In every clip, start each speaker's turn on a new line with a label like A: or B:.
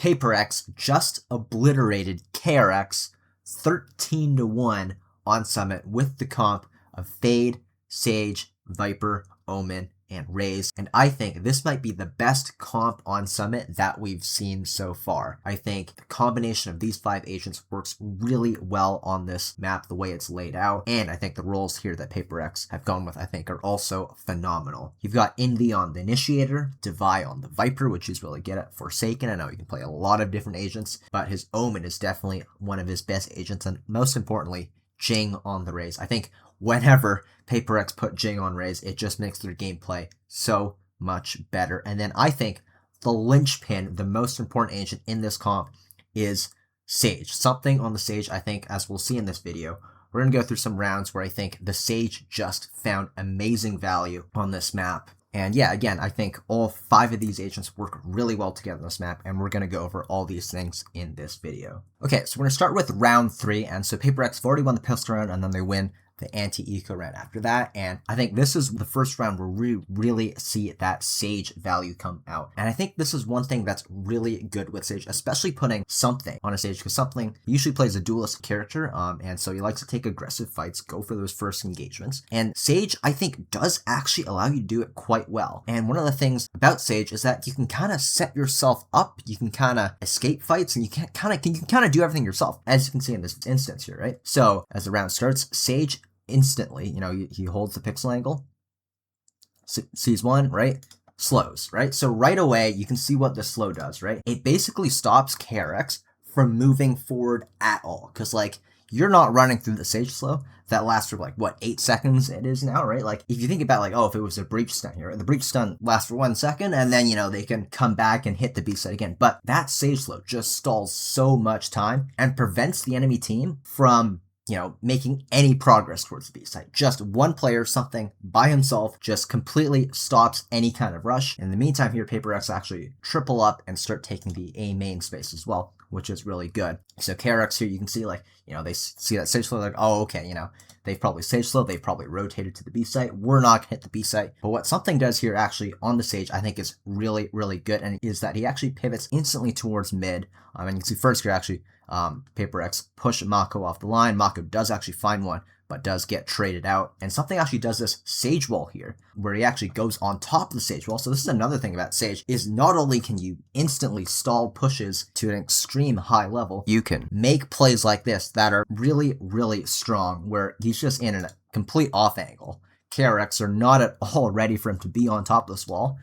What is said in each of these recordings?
A: HyperX just obliterated KRX 13-1 on Summit with the comp of Fade, Sage, Viper, Omen, and Raze, and I think this might be the best comp on Summit that we've seen so far. I think the combination of these 5 agents works really well on this map, the way it's laid out, and I think the roles here that HyperX have gone with, I think, are also phenomenal. You've got Envy on the Initiator, Devi on the Viper, which is really good at Forsaken. I know you can play a lot of different agents, but his Omen is definitely one of his best agents, and most importantly, Jing on the Raze. I think whenever HyperX put Jing on Raze, it just makes their gameplay so much better. And then I think the linchpin, the most important agent in this comp, is Sage. Something on the Sage, I think, as we'll see in this video, we're going to go through some rounds where I think the Sage just found amazing value on this map. And yeah, again, I think all 5 of these agents work really well together on this map, and we're going to go over all these things in this video. Okay, so we're going to start with round 3, and so HyperX have already won the pistol round, and then they win the anti-eco round after that, and I think this is the first round where we really see that Sage value come out. And I think this is one thing that's really good with Sage, especially putting Something on a Sage, because Something usually plays a duelist character, and so he likes to take aggressive fights, go for those first engagements, and Sage, I think, does actually allow you to do it quite well. And one of the things about Sage is that you can kind of set yourself up, you can kind of escape fights, and you can kind of do everything yourself, as you can see in this instance here, right? So as the round starts, Sage instantly, he holds the pixel angle, sees one, right? Slows, right? So right away, you can see what the slow does, right? It basically stops KRX from moving forward at all. Because, you're not running through the Sage slow that lasts for, 8 seconds it is now, right? If you think about, if it was a breach stun here, the breach stun lasts for 1 second, and then, they can come back and hit the B side again. But that Sage slow just stalls so much time and prevents the enemy team from making any progress towards the B site. Just one player, Something by himself, just completely stops any kind of rush. In the meantime here, HyperX actually triple up and start taking the A main space as well, which is really good. So KRX here, you can see they see that Sage slow, like, oh, okay, they've probably Sage slow, they've probably rotated to the B site. We're not gonna hit the B site. But what Something does here actually on the Sage, I think is really, really good, and is that he actually pivots instantly towards mid. And you can see first here actually, HyperX push Mako off the line. Mako does actually find one, but does get traded out. And Something actually does this Sage wall here, where he actually goes on top of the Sage wall. So this is another thing about Sage, is not only can you instantly stall pushes to an extreme high level, you can make plays like this that are really, really strong, where he's just in a complete off angle. KRX are not at all ready for him to be on top of this wall,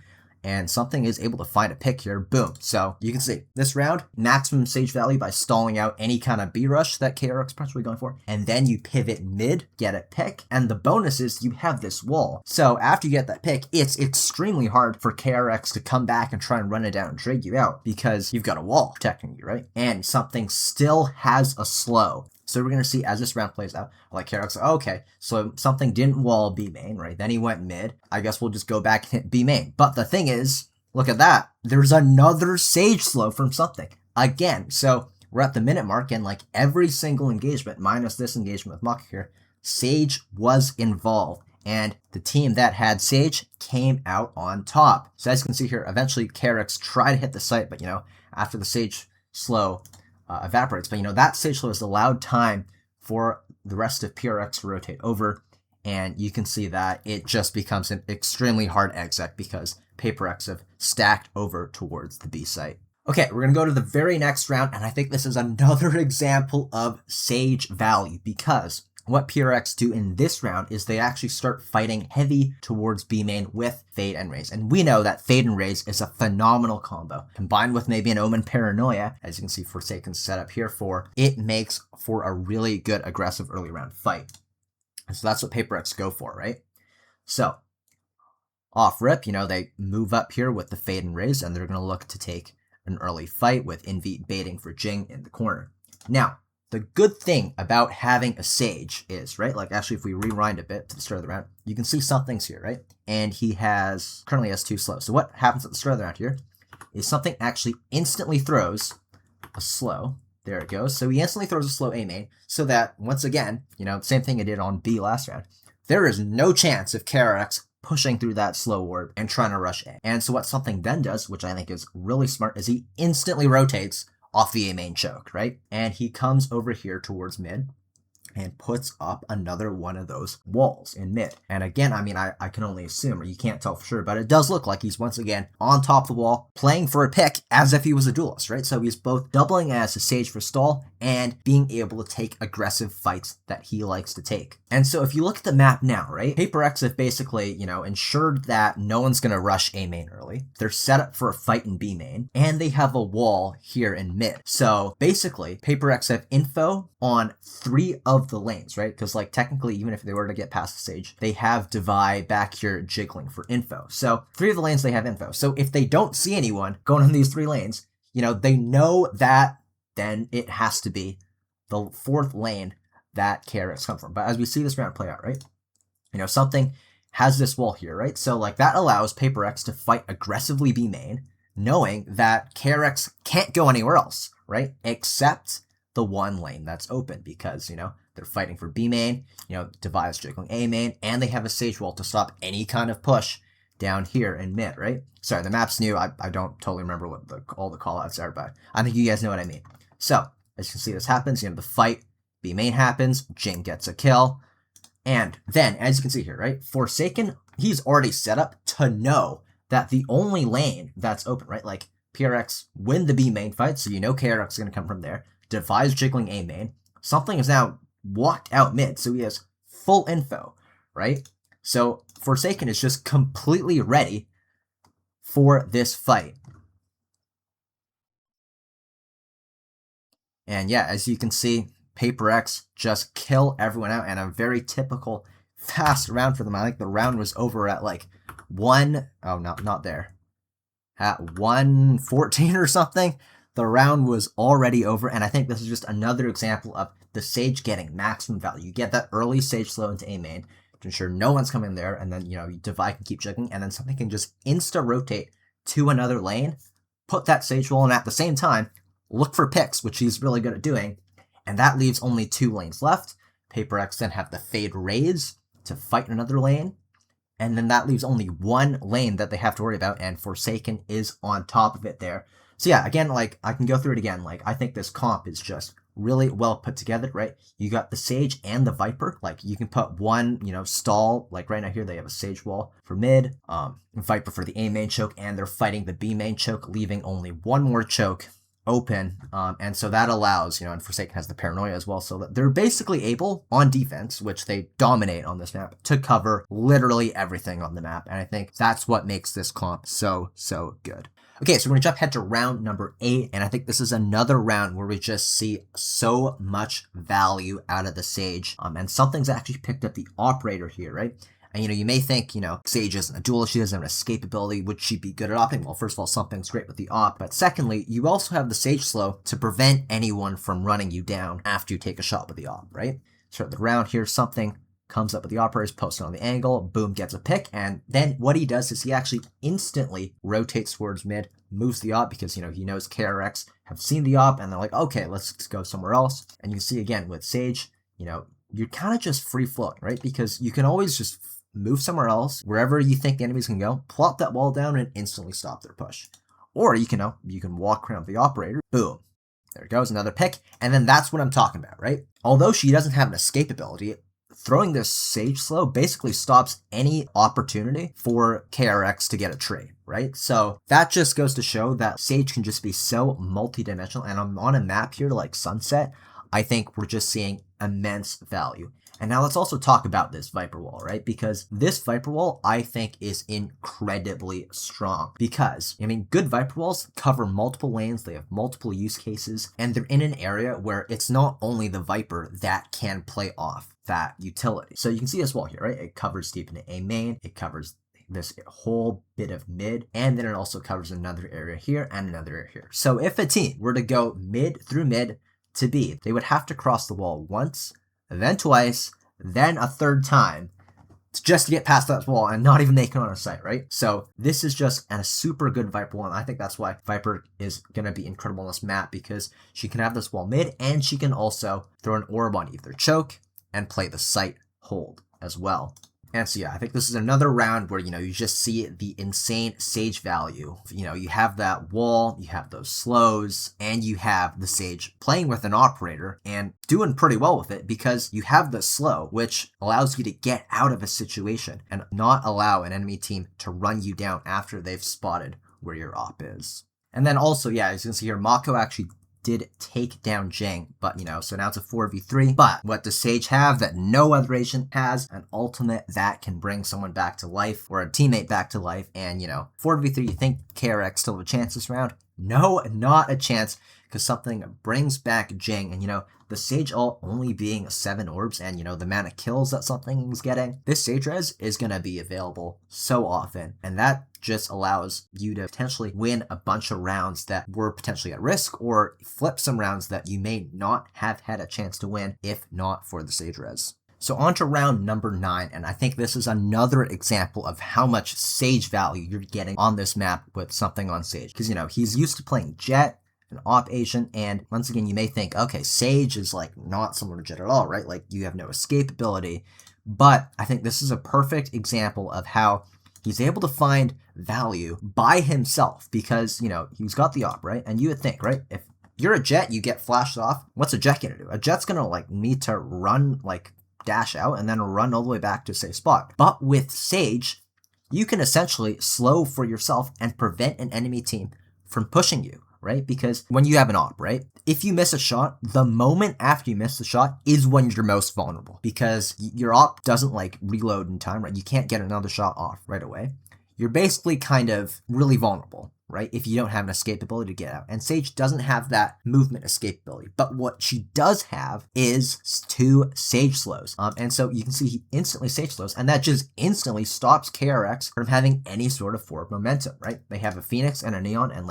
A: and Something is able to find a pick here. Boom. So you can see this round, maximum Sage value by stalling out any kind of B rush that KRX is probably going for. And then you pivot mid, get a pick. And the bonus is you have this wall. So after you get that pick, it's extremely hard for KRX to come back and try and run it down and drag you out, because you've got a wall protecting you, right? And Something still has a slow. So we're going to see as this round plays out, KRX, okay, so Something didn't wall B main, right? Then he went mid. I guess we'll just go back and hit B main. But the thing is, look at that. There's another Sage slow from Something. Again, so we're at the minute mark, and every single engagement, minus this engagement with Maka here, Sage was involved. And the team that had Sage came out on top. So as you can see here, eventually KRX tried to hit the site, but after the Sage slow evaporates, but that Sage slow has allowed time for the rest of PRX to rotate over, and you can see that it just becomes an extremely hard exec because HyperX have stacked over towards the B site. Okay, we're gonna go to the very next round, and I think this is another example of Sage value, because what PRX do in this round is they actually start fighting heavy towards B main with Fade and Raze. And we know that Fade and Raze is a phenomenal combo. Combined with maybe an Omen Paranoia, as you can see Forsaken's set up here for, it makes for a really good aggressive early round fight. And so that's what HyperX go for, right? So, off rip, they move up here with the Fade and Raze, and they're going to look to take an early fight with Envy baiting for Jing in the corner. Now, the good thing about having a Sage is, right, actually if we rewind a bit to the start of the round, you can see Something's here, right? And he currently has 2 slows. So what happens at the start of the round here is Something actually instantly throws a slow. There it goes. So he instantly throws a slow A main, so that, once again, same thing I did on B last round. There is no chance of KRX pushing through that slow orb and trying to rush A. And so what something then does, which I think is really smart, is he instantly rotates off the A main choke, right? And he comes over here towards mid and puts up another one of those walls in mid. And again, I mean, I can only assume, or you can't tell for sure, but it does look like he's once again on top of the wall, playing for a pick as if he was a duelist, right? So he's both doubling as a sage for stall and being able to take aggressive fights that he likes to take. And so if you look at the map now, right, HyperX have basically, ensured that no one's going to rush A main early. They're set up for a fight in B main, and they have a wall here in mid. So basically, HyperX have info on 3 of the lanes, right? Because like technically, even if they were to get past the stage, they have Divide back here jiggling for info. So 3 of the lanes, they have info. So if they don't see anyone going on these 3 lanes, they know that then it has to be the 4th lane that KRX comes from. But as we see this round play out, right? Something has this wall here, right? So like that allows HyperX to fight aggressively B main, knowing that KRX can't go anywhere else, right? Except the 1 lane that's open because, they're fighting for B main, Divide's jiggling A main, and they have a sage wall to stop any kind of push down here in mid, right? Sorry, the map's new. I don't totally remember what all the callouts are, but I think you guys know what I mean. So, as you can see, this happens. The fight, B main happens, Jing gets a kill, and then, as you can see here, right, Forsaken, he's already set up to know that the only lane that's open, right, like PRX win the B main fight, so KRX is going to come from there. Divide's jiggling A main. Something is now walked out mid, so he has full info, right? So Forsaken is just completely ready for this fight. And yeah, as you can see, HyperX just kill everyone out, and a very typical fast round for them. I think the round was over at like not there. At 1:14 or something. The round was already over, and I think this is just another example of the Sage getting maximum value. You get that early Sage slow into A main to ensure no one's coming there, and then, Divide can keep jiggling, and then something can just insta-rotate to another lane, put that Sage wall, and at the same time, look for picks, which he's really good at doing, and that leaves only 2 lanes left. HyperX then have the Fade Raze to fight another lane, and then that leaves only 1 lane that they have to worry about, and Forsaken is on top of it there. So yeah, again, like, I can go through it again. Like, I think this comp is just really well put together, right? You got the Sage and the Viper. Like, you can put one, stall. Like, right now here, they have a Sage wall for mid, Viper for the A main choke, and they're fighting the B main choke, leaving only 1 more choke open. And so that allows, and Forsaken has the Paranoia as well, so that they're basically able, on defense, which they dominate on this map, to cover literally everything on the map. And I think that's what makes this comp so good. Okay, so we're going to head to round number 8, and I think this is another round where we just see so much value out of the Sage, and something's actually picked up the Operator here, right? And, you may think, Sage isn't a duelist, she doesn't have an escape ability, would she be good at opping? Well, first of all, something's great with the op, but secondly, you also have the Sage slow to prevent anyone from running you down after you take a shot with the op, right? Start the round here, something comes up with the Operator's posting on the angle, boom, gets a pick, and then what he does is he actually instantly rotates towards mid, moves the op because, he knows KRX have seen the op, and they're like, okay, let's go somewhere else. And you can see again with Sage, you're kind of just free floating, right? Because you can always just move somewhere else, wherever you think the enemies can go, plop that wall down and instantly stop their push. Or you can walk around the Operator, boom, there it goes, another pick, and then that's what I'm talking about, right? Although she doesn't have an escape ability, throwing this Sage slow basically stops any opportunity for KRX to get a trade, right? So that just goes to show that Sage can just be so multi-dimensional, and on a map here like Sunset, I think we're just seeing immense value. And now let's also talk about this Viper wall, right? Because this Viper wall, I think, is incredibly strong. Because, good Viper walls cover multiple lanes, they have multiple use cases, and they're in an area where it's not only the Viper that can play off that utility. So you can see this wall here, right? It covers deep into A main, it covers this whole bit of mid, and then it also covers another area here and another area here. So if a team were to go mid through mid to B, they would have to cross the wall once, then twice, then a third time, just to get past that wall and not even make it on a site, right? So this is just a super good Viper wall, and I think that's why Viper is going to be incredible on this map, because she can have this wall mid, and she can also throw an orb on either choke and play the site hold as well. And so yeah, I think this is another round where, you just see the insane Sage value. You have that wall, you have those slows, and you have the Sage playing with an operator and doing pretty well with it because you have the slow, which allows you to get out of a situation and not allow an enemy team to run you down after they've spotted where your op is. And then also, yeah, as you can see here, Mako actually did take down Jang, but so now it's a 4v3. But what does Sage have that no other agent has? An ultimate that can bring someone back to life or a teammate back to life. And 4v3, you think KRX still have a chance this round? No, not a chance, because something brings back Jang. And the Sage ult only being 7 orbs and the amount of kills that something is getting, this Sage res is going to be available so often, and that just allows you to potentially win a bunch of rounds that were potentially at risk, or flip some rounds that you may not have had a chance to win if not for the Sage res. So on to round number 9, and I think this is another example of how much Sage value you're getting on this map with something on Sage. Because, he's used to playing Jet, an op agent, and once again, you may think, okay, Sage is like not similar to Jet at all, right? Like you have no escape ability. But I think this is a perfect example of how he's able to find value by himself because, he's got the op, right? And you would think, right, if you're a Jet, you get flashed off, what's a Jet gonna do? A Jet's gonna need to run, dash out and then run all the way back to a safe spot. But with Sage, you can essentially slow for yourself and prevent an enemy team from pushing you, right? Because when you have an op, right, if you miss a shot, the moment after you miss the shot is when you're most vulnerable because your op doesn't reload in time, right? You can't get another shot off right away. You're basically kind of really vulnerable, right? If you don't have an escape ability to get out. And Sage doesn't have that movement escape ability. But what she does have is 2 Sage slows. And so you can see he instantly Sage slows, and that just instantly stops KRX from having any sort of forward momentum, right? They have a Phoenix and a Neon, and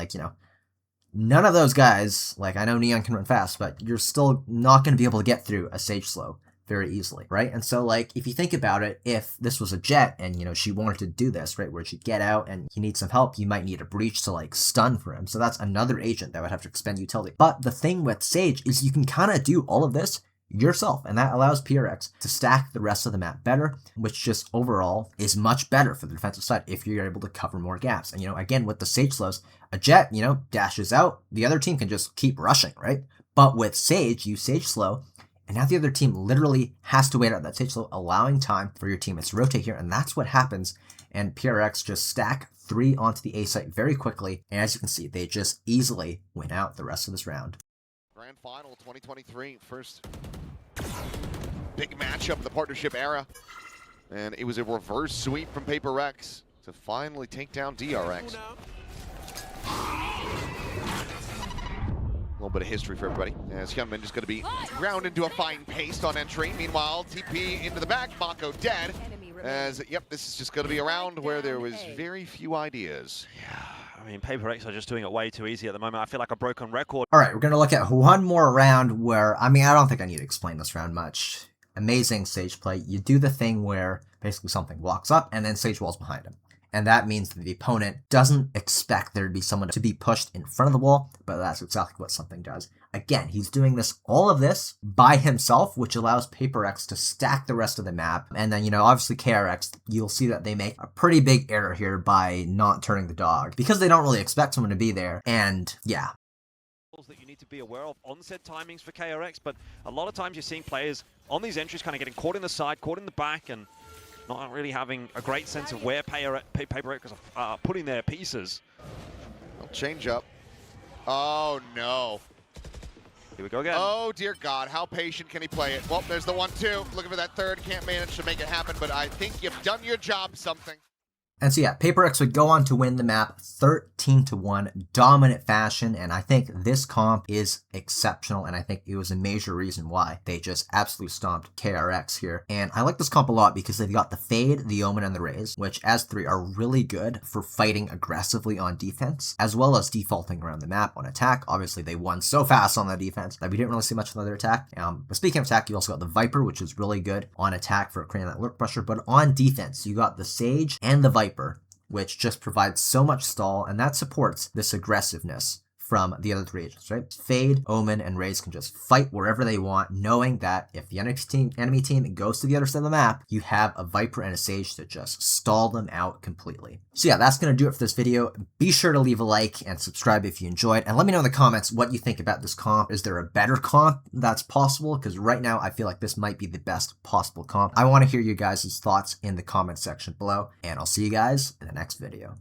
A: none of those guys, I know Neon can run fast, but you're still not going to be able to get through a Sage slow very easily, right? And so, if you think about it, if this was a Jet and, she wanted to do this, right, where she'd get out and he needs some help, you might need a breach to, stun for him. So that's another agent that would have to expend utility. But the thing with Sage is you can kind of do all of this yourself, and that allows PRX to stack the rest of the map better, which just overall is much better for the defensive side if you're able to cover more gaps. And again, with the Sage slows, a Jet dashes out, the other team can just keep rushing, right? But with Sage, you Sage slow, and now the other team literally has to wait out that Sage slow, allowing time for your teammates to rotate here, and that's what happens. And PRX just stack 3 onto the A site very quickly, and as you can see, they just easily win out the rest of this round.
B: Grand Final 2023, first big matchup of the partnership era. And it was a reverse sweep from HyperX to finally take down DRX. A little bit of history for everybody. As Hyunmin is going to be ground into a fine paste on entry. Meanwhile, TP into the back, Mako dead. As, yep, this is just going to be a round where there was very few ideas.
C: Yeah. I mean, HyperX are just doing it way too easy at the moment. I feel like a broken record.
A: All right, we're going to look at one more round where, I don't think I need to explain this round much. Amazing Sage play. You do the thing where basically something walks up and then Sage walls behind him. And that means that the opponent doesn't expect there to be someone to be pushed in front of the wall, but that's exactly what something does. Again, he's doing all of this by himself, which allows HyperX to stack the rest of the map. And then, obviously KRX, you'll see that they make a pretty big error here by not turning the dog because they don't really expect someone to be there. And yeah.
C: That you need to be aware of onset timings for KRX, but a lot of times you're seeing players on these entries kind of getting caught in the side, caught in the back, and not really having a great sense of where HyperX are putting their pieces.
B: They'll change up. Oh no.
C: Here we go again.
B: Oh dear God, how patient can he play it? Well, there's the 1-2. Looking for that third, can't manage to make it happen, but I think you've done your job, something.
A: And so yeah, HyperX would go on to win the map 13-1, dominant fashion, and I think this comp is exceptional, and I think it was a major reason why they just absolutely stomped KRX here. And I like this comp a lot because they've got the Fade, the Omen, and the Raze, which as 3 are really good for fighting aggressively on defense, as well as defaulting around the map on attack. Obviously, they won so fast on the defense that we didn't really see much of their attack. But speaking of attack, you also got the Viper, which is really good on attack for creating that lurk pressure, but on defense, you got the Sage and the Viper, which just provides so much stall, and that supports this aggressiveness from the other 3 agents, right? Fade, Omen, and Raze can just fight wherever they want, knowing that if the enemy team goes to the other side of the map, you have a Viper and a Sage to just stall them out completely. So yeah, that's going to do it for this video. Be sure to leave a like and subscribe if you enjoyed, and let me know in the comments what you think about this comp. Is there a better comp that's possible? Because right now I feel like this might be the best possible comp. I want to hear you guys' thoughts in the comment section below, and I'll see you guys in the next video.